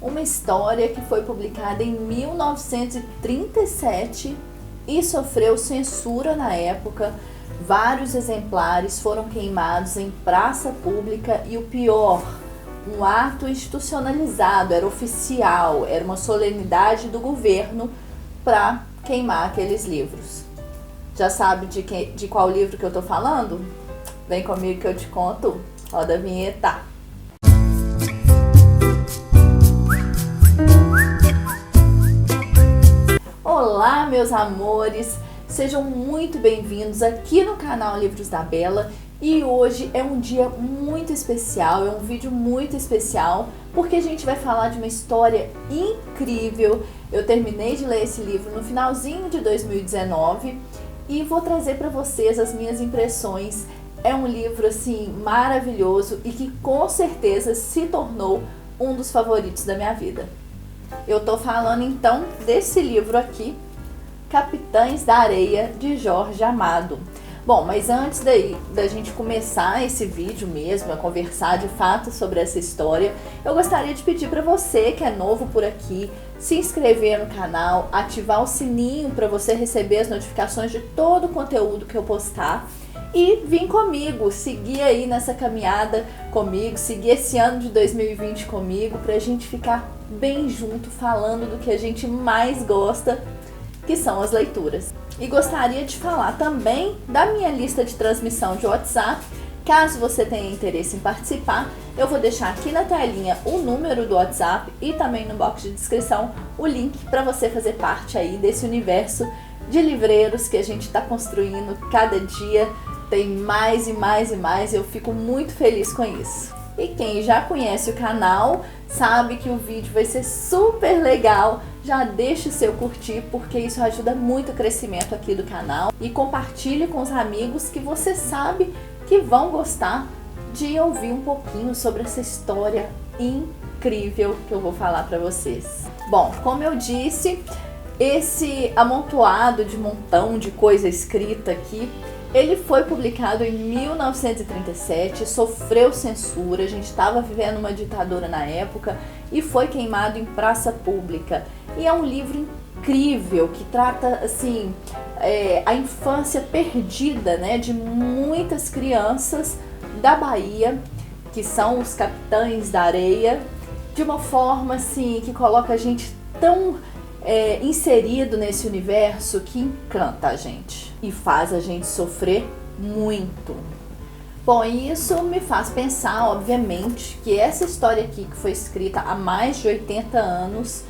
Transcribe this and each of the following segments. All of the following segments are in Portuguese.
uma história que foi publicada em 1937 e sofreu censura na época. Vários exemplares foram queimados em praça pública e o pior, um ato institucionalizado, era oficial, era uma solenidade do governo para queimar aqueles livros. Já sabe de qual livro que eu tô falando? Vem comigo que eu te conto. Roda a vinheta. Olá, meus amores! Sejam muito bem-vindos aqui no canal Livros da Bela. E hoje é um dia muito especial, é um vídeo muito especial, porque a gente vai falar de uma história incrível. Eu terminei de ler esse livro no finalzinho de 2019 e vou trazer para vocês as minhas impressões. É um livro assim maravilhoso e que com certeza se tornou um dos favoritos da minha vida. Eu tô falando então desse livro aqui, Capitães da Areia, de Jorge Amado. Bom, mas antes da gente começar esse vídeo mesmo, a conversar de fato sobre essa história, eu gostaria de pedir para você que é novo por aqui, se inscrever no canal, ativar o sininho para você receber as notificações de todo o conteúdo que eu postar e vir comigo, seguir aí nessa caminhada comigo, seguir esse ano de 2020 comigo, para a gente ficar bem junto falando do que a gente mais gosta, que são as leituras. E gostaria de falar também da minha lista de transmissão de WhatsApp. Caso você tenha interesse em participar, eu vou deixar aqui na telinha o número do WhatsApp e também no box de descrição o link para você fazer parte aí desse universo de livreiros que a gente está construindo. Cada dia tem mais e mais e mais, eu fico muito feliz com isso. E quem já conhece o canal sabe que o vídeo vai ser super legal. Já deixe o seu curtir, porque isso ajuda muito o crescimento aqui do canal. E compartilhe com os amigos que você sabe que vão gostar de ouvir um pouquinho sobre essa história incrível que eu vou falar para vocês. Bom, como eu disse, esse amontoado de montão de coisa escrita aqui, ele foi publicado em 1937, sofreu censura, a gente estava vivendo uma ditadura na época e foi queimado em praça pública. E é um livro incrível que trata assim a infância perdida, né, de muitas crianças da Bahia, que são os Capitães da Areia, de uma forma assim que coloca a gente tão inserido nesse universo que encanta a gente e faz a gente sofrer muito. Bom, isso me faz pensar, obviamente, que essa história aqui, que foi escrita há mais de 80 anos,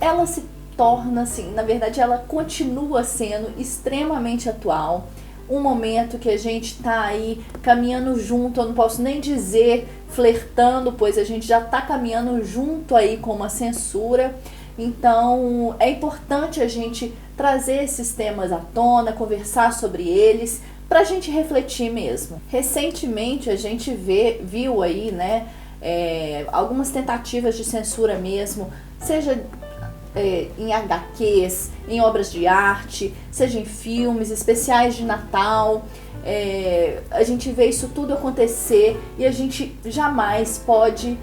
ela se torna assim, na verdade ela continua sendo extremamente atual. Um momento que a gente tá aí caminhando junto, eu não posso nem dizer flertando, pois a gente já tá caminhando junto aí com uma censura. Então é importante a gente trazer esses temas à tona, conversar sobre eles, para a gente refletir mesmo. Recentemente a gente viu aí, né, algumas tentativas de censura mesmo, seja em HQs, em obras de arte, seja em filmes, especiais de Natal. A gente vê isso tudo acontecer e a gente jamais pode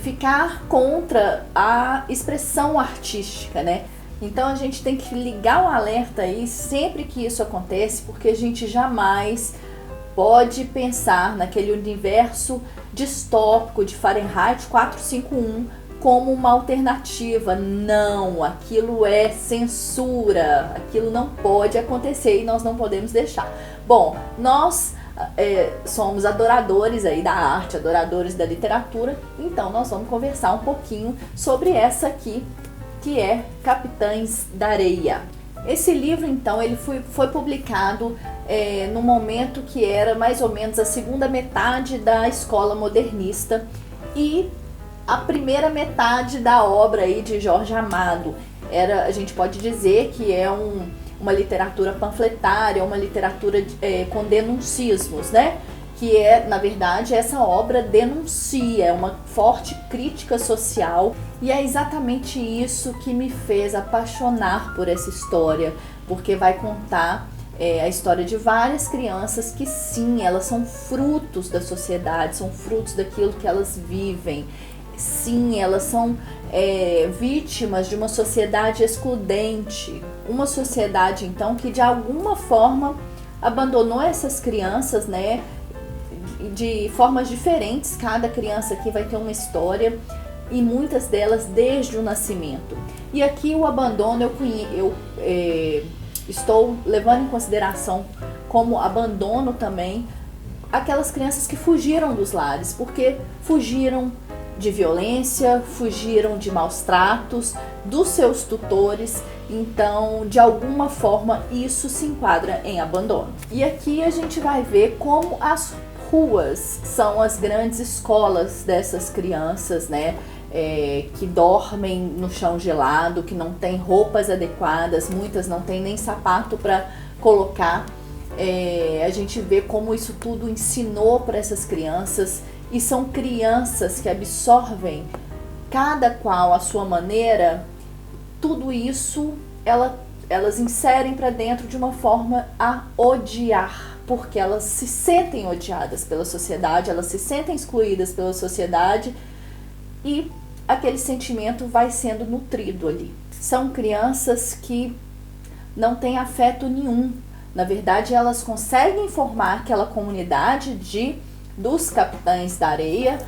ficar contra a expressão artística, né? Então a gente tem que ligar o alerta aí sempre que isso acontece, porque a gente jamais pode pensar naquele universo distópico de Fahrenheit 451 como uma alternativa. Não, aquilo é censura, aquilo não pode acontecer e nós não podemos deixar. Bom, nós somos adoradores aí da arte, adoradores da literatura, então nós vamos conversar um pouquinho sobre essa aqui, que é Capitães da Areia. Esse livro, então, ele foi publicado no momento que era mais ou menos a segunda metade da escola modernista e a primeira metade da obra aí de Jorge Amado. A gente pode dizer que é uma literatura panfletária, uma literatura com denuncismos, né? Que na verdade, essa obra denuncia, é uma forte crítica social, e é exatamente isso que me fez apaixonar por essa história, porque vai contar a história de várias crianças que sim, elas são frutos da sociedade, são frutos daquilo que elas vivem. Sim, elas são vítimas de uma sociedade excludente, uma sociedade então que de alguma forma abandonou essas crianças, né, de formas diferentes. Cada criança aqui vai ter uma história e muitas delas desde o nascimento. E aqui o abandono eu estou levando em consideração como abandono também aquelas crianças que fugiram dos lares, porque fugiram de violência, fugiram de maus tratos dos seus tutores. Então, de alguma forma, isso se enquadra em abandono. E aqui a gente vai ver como as ruas são as grandes escolas dessas crianças, né? Que dormem no chão gelado, que não têm roupas adequadas, muitas não têm nem sapato para colocar. A gente vê como isso tudo ensinou para essas crianças, e são crianças que absorvem, cada qual à sua maneira, tudo isso elas inserem para dentro de uma forma a odiar, porque elas se sentem odiadas pela sociedade, elas se sentem excluídas pela sociedade, e aquele sentimento vai sendo nutrido ali. São crianças que não têm afeto nenhum. Na verdade, elas conseguem formar aquela comunidade dos Capitães da Areia,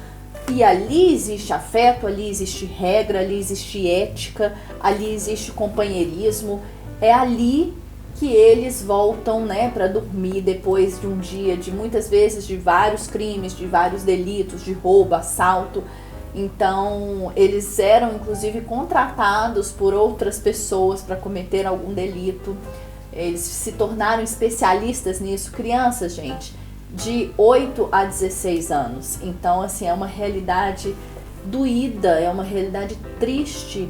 e ali existe afeto, ali existe regra, ali existe ética, ali existe companheirismo. É ali que eles voltam, né, para dormir depois de um dia de muitas vezes de vários crimes, de vários delitos, de roubo, assalto. Então eles eram inclusive contratados por outras pessoas para cometer algum delito. Eles se tornaram especialistas nisso. Crianças, gente, de 8 a 16 anos. Então, assim, é uma realidade doída, é uma realidade triste,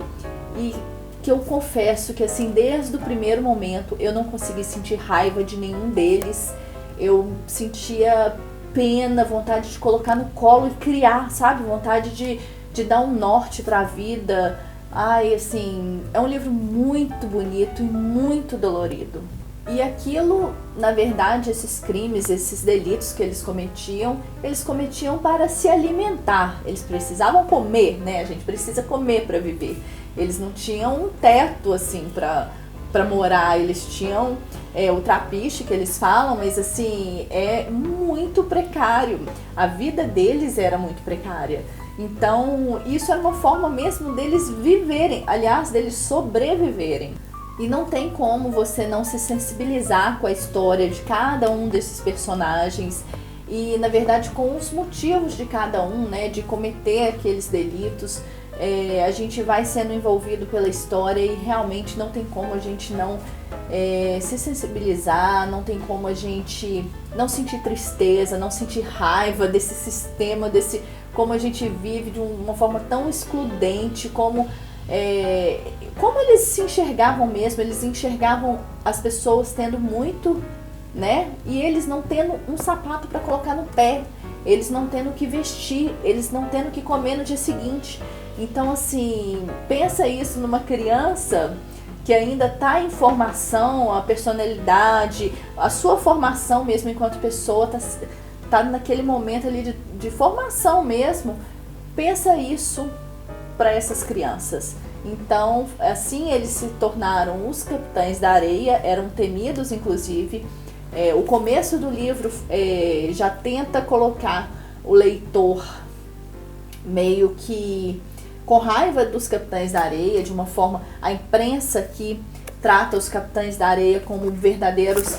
e que eu confesso que, assim, desde o primeiro momento eu não consegui sentir raiva de nenhum deles. Eu sentia pena, vontade de colocar no colo e criar, sabe? Vontade de dar um norte para a vida. Ai, assim, é um livro muito bonito e muito dolorido. E aquilo, na verdade, esses crimes, esses delitos que eles cometiam para se alimentar. Eles precisavam comer, né? A gente precisa comer para viver. Eles não tinham um teto, assim, para morar. Eles tinham o trapiche que eles falam, mas, assim, é muito precário. A vida deles era muito precária. Então, isso era uma forma mesmo deles viverem, aliás, deles sobreviverem. E não tem como você não se sensibilizar com a história de cada um desses personagens e, na verdade, com os motivos de cada um, né, de cometer aqueles delitos. A gente vai sendo envolvido pela história e realmente não tem como a gente não se sensibilizar, não tem como a gente não sentir tristeza, não sentir raiva desse sistema, como a gente vive de uma forma tão excludente, como eles se enxergavam mesmo. Eles enxergavam as pessoas tendo muito, né? E eles não tendo um sapato para colocar no pé, eles não tendo o que vestir, eles não tendo o que comer no dia seguinte. Então, assim, pensa isso numa criança que ainda está em formação, a personalidade, a sua formação mesmo enquanto pessoa tá naquele momento ali de formação mesmo. Pensa isso para essas crianças. Então, assim eles se tornaram os Capitães da Areia, eram temidos inclusive. O começo do livro já tenta colocar o leitor meio que com raiva dos Capitães da Areia, de uma forma, a imprensa que trata os Capitães da Areia como verdadeiros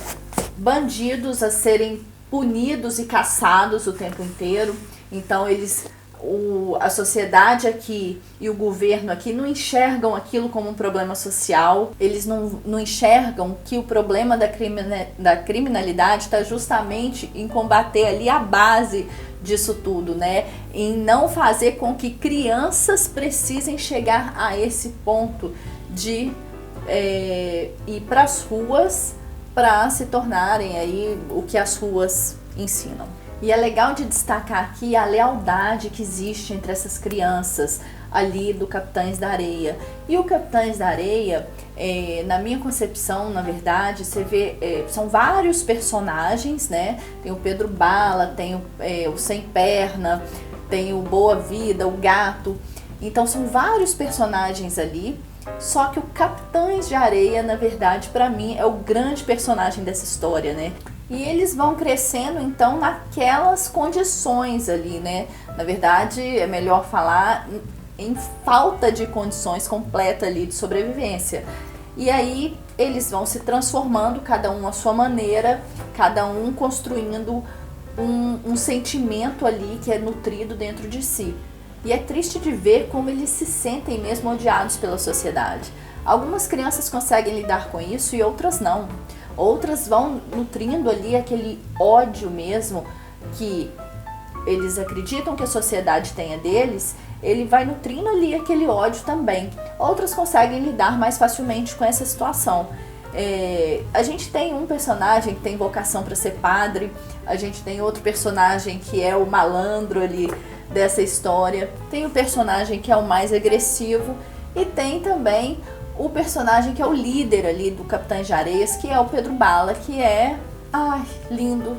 bandidos a serem punidos e caçados o tempo inteiro. Então a sociedade aqui e o governo aqui não enxergam aquilo como um problema social. Eles não enxergam que o problema da criminalidade está justamente em combater ali a base disso tudo, né? Em não fazer com que crianças precisem chegar a esse ponto de ir para as ruas para se tornarem aí o que as ruas ensinam. E é legal de destacar aqui a lealdade que existe entre essas crianças ali do Capitães da Areia. E o Capitães da Areia, na minha concepção, na verdade, você vê, são vários personagens, né? Tem o Pedro Bala, tem o Sem Perna, tem o Boa Vida, o Gato. Então são vários personagens ali, só que o Capitães de Areia, na verdade, para mim, é o grande personagem dessa história, né? E eles vão crescendo, então, naquelas condições ali, né? Na verdade, é melhor falar em falta de condições completa ali de sobrevivência. E aí eles vão se transformando, cada um à sua maneira, cada um construindo um sentimento ali que é nutrido dentro de si. E é triste de ver como eles se sentem mesmo odiados pela sociedade. Algumas crianças conseguem lidar com isso e outras não. Outras vão nutrindo ali aquele ódio mesmo que eles acreditam que a sociedade tenha deles, ele vai nutrindo ali aquele ódio também. Outras conseguem lidar mais facilmente com essa situação. A gente tem um personagem que tem vocação para ser padre, a gente tem outro personagem que é o malandro ali dessa história, tem o personagem que é o mais agressivo e tem também o personagem que é o líder ali do Capitães de Areias, que é o Pedro Bala, que é, lindo.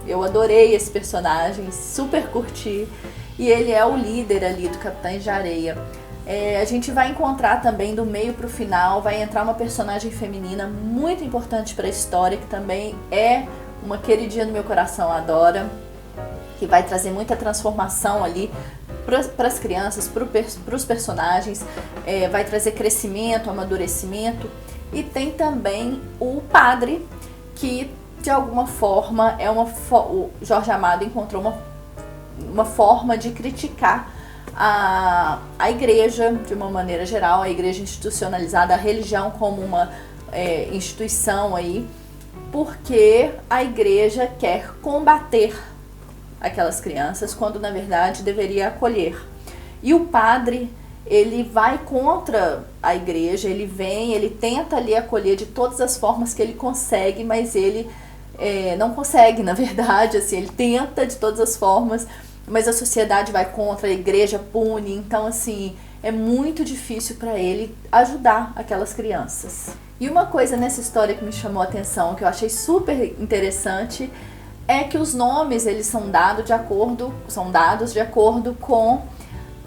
Eu adorei esse personagem, super curti, e ele é o líder ali do Capitães de Areia. A gente vai encontrar também do meio pro final, vai entrar uma personagem feminina muito importante para a história, que também é uma queridinha do meu coração, adora, que vai trazer muita transformação ali para as crianças, para os personagens, vai trazer crescimento, amadurecimento. E tem também o padre, que de alguma forma o Jorge Amado encontrou uma forma de criticar a igreja de uma maneira geral, a igreja institucionalizada, a religião como uma instituição aí, porque a igreja quer combater aquelas crianças, quando na verdade deveria acolher. E o padre, ele vai contra a igreja, ele tenta ali acolher de todas as formas que ele consegue, mas ele não consegue, na verdade, assim, ele tenta de todas as formas, mas a sociedade vai contra, a igreja pune, então assim, é muito difícil para ele ajudar aquelas crianças. E uma coisa nessa história que me chamou a atenção, que eu achei super interessante, é que os nomes eles são dados de acordo com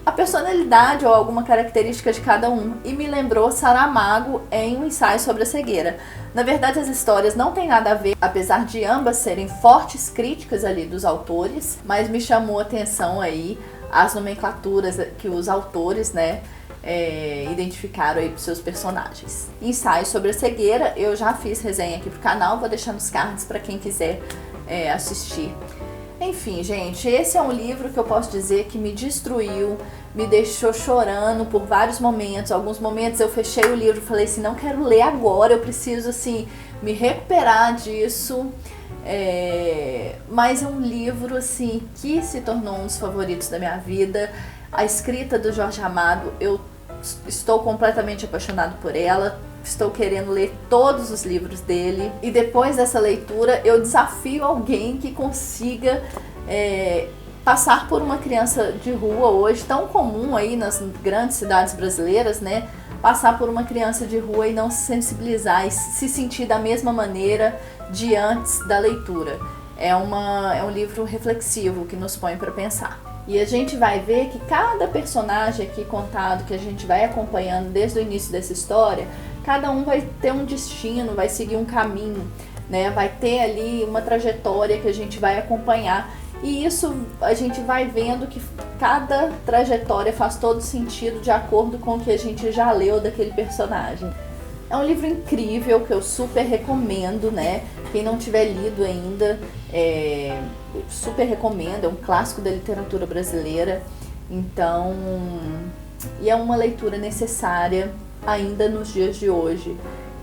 a personalidade ou alguma característica de cada um. E me lembrou Saramago em Um Ensaio sobre a Cegueira. Na verdade, as histórias não têm nada a ver, apesar de ambas serem fortes críticas ali dos autores, mas me chamou a atenção aí as nomenclaturas que os autores, né, identificaram aí para os seus personagens. Ensaio sobre a Cegueira, eu já fiz resenha aqui pro canal, vou deixar nos cards para quem quiser assistir. Enfim, gente, esse é um livro que eu posso dizer que me destruiu, me deixou chorando por vários momentos. Alguns momentos eu fechei o livro e falei assim, não quero ler agora, eu preciso assim me recuperar disso. Mas é um livro assim que se tornou um dos favoritos da minha vida. A escrita do Jorge Amado, eu estou completamente apaixonado por ela. Estou querendo ler todos os livros dele. E depois dessa leitura, eu desafio alguém que consiga passar por uma criança de rua hoje, tão comum aí nas grandes cidades brasileiras, né? Passar por uma criança de rua e não se sensibilizar e se sentir da mesma maneira de antes da leitura. É um livro reflexivo que nos põe para pensar. E a gente vai ver que cada personagem aqui contado, que a gente vai acompanhando desde o início dessa história, cada um vai ter um destino, vai seguir um caminho, né? Vai ter ali uma trajetória que a gente vai acompanhar. E isso a gente vai vendo que cada trajetória faz todo sentido de acordo com o que a gente já leu daquele personagem. É um livro incrível que eu super recomendo, né? Quem não tiver lido ainda, super recomendo. É um clássico da literatura brasileira. Então, e é uma leitura necessária ainda nos dias de hoje.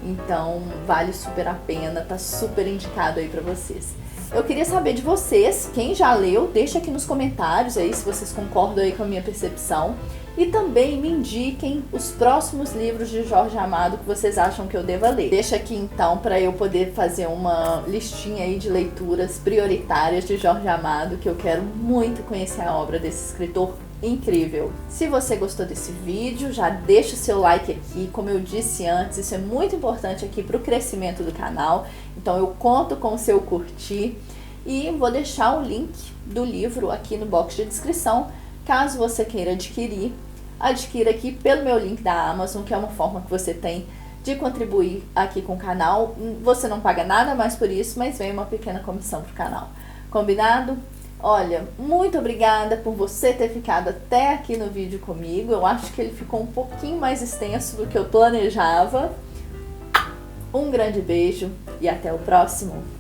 Então, vale super a pena, tá super indicado aí pra vocês. Eu queria saber de vocês, quem já leu, deixa aqui nos comentários aí se vocês concordam aí com a minha percepção. E também me indiquem os próximos livros de Jorge Amado que vocês acham que eu deva ler. Deixa aqui então para eu poder fazer uma listinha aí de leituras prioritárias de Jorge Amado, que eu quero muito conhecer a obra desse escritor incrível. Se você gostou desse vídeo, já deixa o seu like aqui. Como eu disse antes, isso é muito importante aqui para o crescimento do canal. Então eu conto com o seu curtir. E vou deixar o link do livro aqui no box de descrição, caso você queira adquirir. adquira aqui pelo meu link da Amazon, que é uma forma que você tem de contribuir aqui com o canal. Você não paga nada mais por isso, mas vem uma pequena comissão pro canal. Combinado? Olha, muito obrigada por você ter ficado até aqui no vídeo comigo. Eu acho que ele ficou um pouquinho mais extenso do que eu planejava. Um grande beijo e até o próximo!